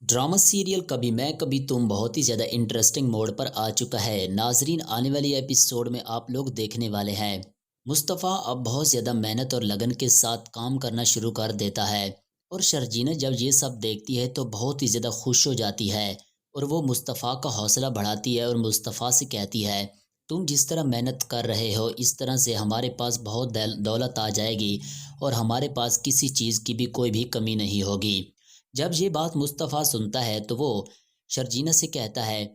Drama serial کبھی میں کبھی تم بہت ہی زیادہ انٹرسٹنگ موڈ پر آ چکا ہے۔ ناظرین، آنے والی ایپیسوڈ میں آپ لوگ دیکھنے والے ہیں مصطفیٰ اب بہت زیادہ محنت اور لگن کے ساتھ کام کرنا شروع کر دیتا ہے، اور شرجینہ جب یہ سب دیکھتی ہے تو بہت ہی زیادہ خوش ہو جاتی ہے، اور وہ مصطفیٰ کا حوصلہ بڑھاتی ہے اور مصطفیٰ سے کہتی ہے تم جس طرح محنت کر رہے ہو اس طرح سے ہمارے پاس بہت دولت آ جائے گی، اور ہمارے پاس کسی چیز کی بھی کوئی بھی کمی نہیں ہوگی۔ جب یہ بات مصطفیٰ سنتا ہے تو وہ شرجینہ سے کہتا ہے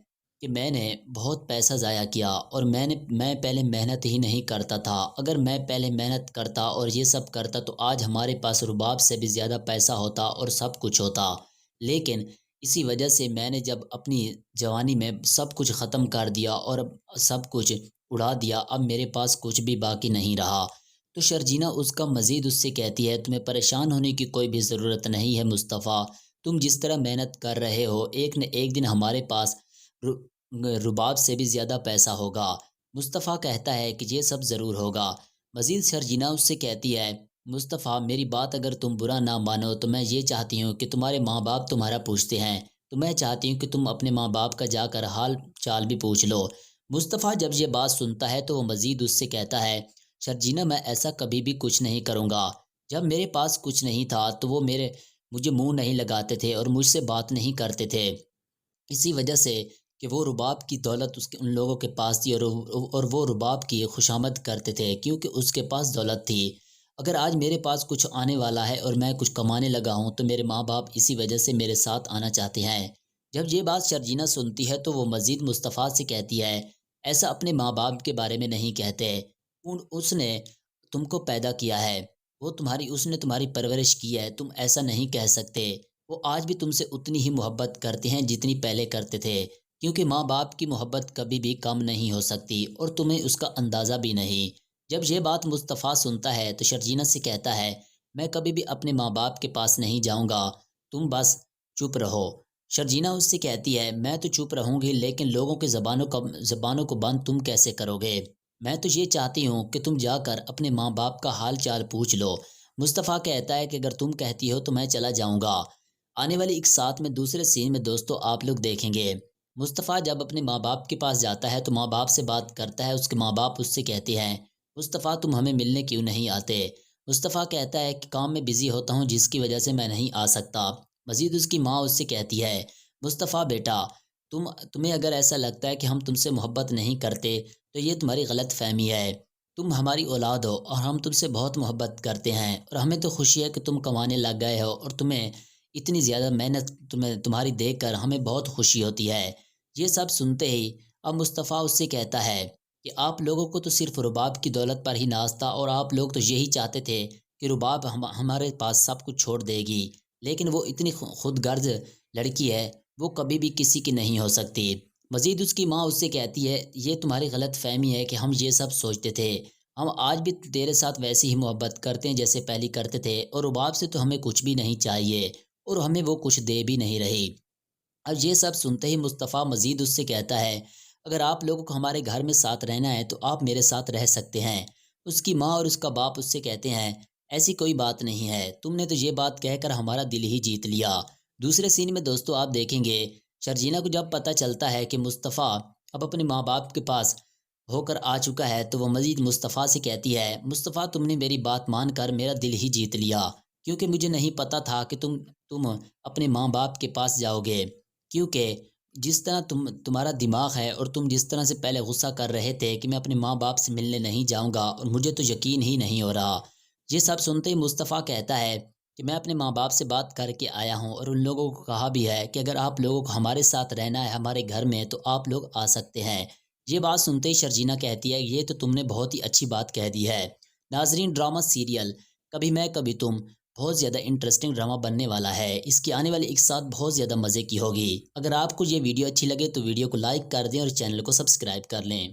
کہ میں نے بہت پیسہ ضائع کیا، اور میں پہلے محنت ہی نہیں کرتا تھا۔ اگر میں پہلے محنت کرتا اور یہ سب کرتا تو آج ہمارے پاس رباب سے بھی زیادہ پیسہ ہوتا اور سب کچھ ہوتا، لیکن اسی وجہ سے میں نے جب اپنی جوانی میں سب کچھ ختم کر دیا اور اب سب کچھ اڑا دیا، اب میرے پاس کچھ بھی باقی نہیں رہا۔ تو شرجینہ اس سے کہتی ہے تمہیں پریشان ہونے کی کوئی بھی ضرورت نہیں ہے مصطفیٰ، تم جس طرح محنت کر رہے ہو ایک نہ ایک دن ہمارے پاس رباب سے بھی زیادہ پیسہ ہوگا۔ مصطفیٰ کہتا ہے کہ یہ سب ضرور ہوگا۔ مزید شرجینہ اس سے کہتی ہے مصطفیٰ، میری بات اگر تم برا نہ مانو تو میں یہ چاہتی ہوں کہ تمہارے ماں باپ تمہارا پوچھتے ہیں، تو میں چاہتی ہوں کہ تم اپنے ماں باپ کا جا کر حال چال بھی پوچھ لو۔ مصطفیٰ جب یہ بات سنتا ہے تو وہ مزید اس سے کہتا ہے شرجینہ، میں ایسا کبھی بھی کچھ نہیں کروں گا۔ جب میرے پاس کچھ نہیں تھا تو وہ مجھے منہ نہیں لگاتے تھے اور مجھ سے بات نہیں کرتے تھے، اسی وجہ سے کہ وہ رباب کی دولت ان لوگوں کے پاس تھی، اور وہ رباب کی خوشامد کرتے تھے کیونکہ اس کے پاس دولت تھی۔ اگر آج میرے پاس کچھ آنے والا ہے اور میں کچھ کمانے لگا ہوں تو میرے ماں باپ اسی وجہ سے میرے ساتھ آنا چاہتے ہیں۔ جب یہ بات شرجینہ سنتی ہے تو وہ مزید مصطفیٰ سے کہتی ہے ایسا اپنے ماں باپ کے بارے میں نہیں کہتے، اس نے تم کو پیدا کیا ہے، اس نے تمہاری پرورش کی ہے، تم ایسا نہیں کہہ سکتے۔ وہ آج بھی تم سے اتنی ہی محبت کرتے ہیں جتنی پہلے کرتے تھے، کیونکہ ماں باپ کی محبت کبھی بھی کم نہیں ہو سکتی اور تمہیں اس کا اندازہ بھی نہیں۔ جب یہ بات مصطفیٰ سنتا ہے تو شرجینہ سے کہتا ہے میں کبھی بھی اپنے ماں باپ کے پاس نہیں جاؤں گا، تم بس چپ رہو۔ شرجینہ اس سے کہتی ہے میں تو چپ رہوں گی، لیکن لوگوں کے زبانوں کو بند تم کیسے کرو گے؟ میں تو یہ چاہتی ہوں کہ تم جا کر اپنے ماں باپ کا حال چال پوچھ لو۔ مصطفیٰ کہتا ہے کہ اگر تم کہتی ہو تو میں چلا جاؤں گا۔ آنے والی ایک ساتھ میں دوسرے سین میں دوستو آپ لوگ دیکھیں گے مصطفیٰ جب اپنے ماں باپ کے پاس جاتا ہے تو ماں باپ سے بات کرتا ہے، اس کے ماں باپ اس سے کہتے ہیں مصطفیٰ تم ہمیں ملنے کیوں نہیں آتے؟ مصطفیٰ کہتا ہے کہ کام میں بزی ہوتا ہوں جس کی وجہ سے میں نہیں آ سکتا۔ مزید اس کی ماں اس سے کہتی ہے مصطفیٰ بیٹا، تمہیں اگر ایسا لگتا ہے کہ ہم تم سے محبت نہیں کرتے تو یہ تمہاری غلط فہمی ہے، تم ہماری اولاد ہو اور ہم تم سے بہت محبت کرتے ہیں، اور ہمیں تو خوشی ہے کہ تم کمانے لگ گئے ہو، اور تمہیں اتنی زیادہ محنت تمہاری دیکھ کر ہمیں بہت خوشی ہوتی ہے۔ یہ سب سنتے ہی اب مصطفیٰ اس سے کہتا ہے کہ آپ لوگوں کو تو صرف رباب کی دولت پر ہی ناز تھا، اور آپ لوگ تو یہی چاہتے تھے کہ رباب ہمارے پاس سب کچھ چھوڑ دے گی، لیکن وہ اتنی خود غرض لڑکی ہے، وہ کبھی بھی کسی کی نہیں ہو سکتی۔ مزید اس کی ماں اس سے کہتی ہے یہ تمہاری غلط فہمی ہے کہ ہم یہ سب سوچتے تھے، ہم آج بھی تیرے ساتھ ویسی ہی محبت کرتے ہیں جیسے پہلے کرتے تھے، اور رباب سے تو ہمیں کچھ بھی نہیں چاہیے اور ہمیں وہ کچھ دے بھی نہیں رہی۔ اب یہ سب سنتے ہی مصطفیٰ مزید اس سے کہتا ہے اگر آپ لوگوں کو ہمارے گھر میں ساتھ رہنا ہے تو آپ میرے ساتھ رہ سکتے ہیں۔ اس کی ماں اور اس کا باپ اس سے کہتے ہیں ایسی کوئی بات نہیں ہے، تم نے تو یہ بات کہہ کر ہمارا دل ہی جیت لیا۔ دوسرے سین میں دوستو آپ دیکھیں گے شرجینہ کو جب پتہ چلتا ہے کہ مصطفیٰ اب اپنے ماں باپ کے پاس ہو کر آ چکا ہے تو وہ مزید مصطفیٰ سے کہتی ہے مصطفیٰ تم نے میری بات مان کر میرا دل ہی جیت لیا، کیونکہ مجھے نہیں پتہ تھا کہ تم اپنے ماں باپ کے پاس جاؤ گے، کیونکہ جس طرح تمہارا دماغ ہے اور تم جس طرح سے پہلے غصہ کر رہے تھے کہ میں اپنے ماں باپ سے ملنے نہیں جاؤں گا، اور مجھے تو یقین ہی نہیں ہو رہا۔ یہ سب سنتے ہی مصطفیٰ کہتا ہے کہ میں اپنے ماں باپ سے بات کر کے آیا ہوں، اور ان لوگوں کو کہا بھی ہے کہ اگر آپ لوگوں کو ہمارے ساتھ رہنا ہے ہمارے گھر میں تو آپ لوگ آ سکتے ہیں۔ یہ بات سنتے ہی شرجینہ کہتی ہے یہ تو تم نے بہت ہی اچھی بات کہہ دی ہے۔ ناظرین، ڈرامہ سیریل کبھی میں کبھی تم بہت زیادہ انٹرسٹنگ ڈرامہ بننے والا ہے، اس کی آنے والی ایک ساتھ بہت زیادہ مزے کی ہوگی۔ اگر آپ کو یہ ویڈیو اچھی لگے تو ویڈیو کو لائک کر دیں اور چینل کو سبسکرائب کر لیں۔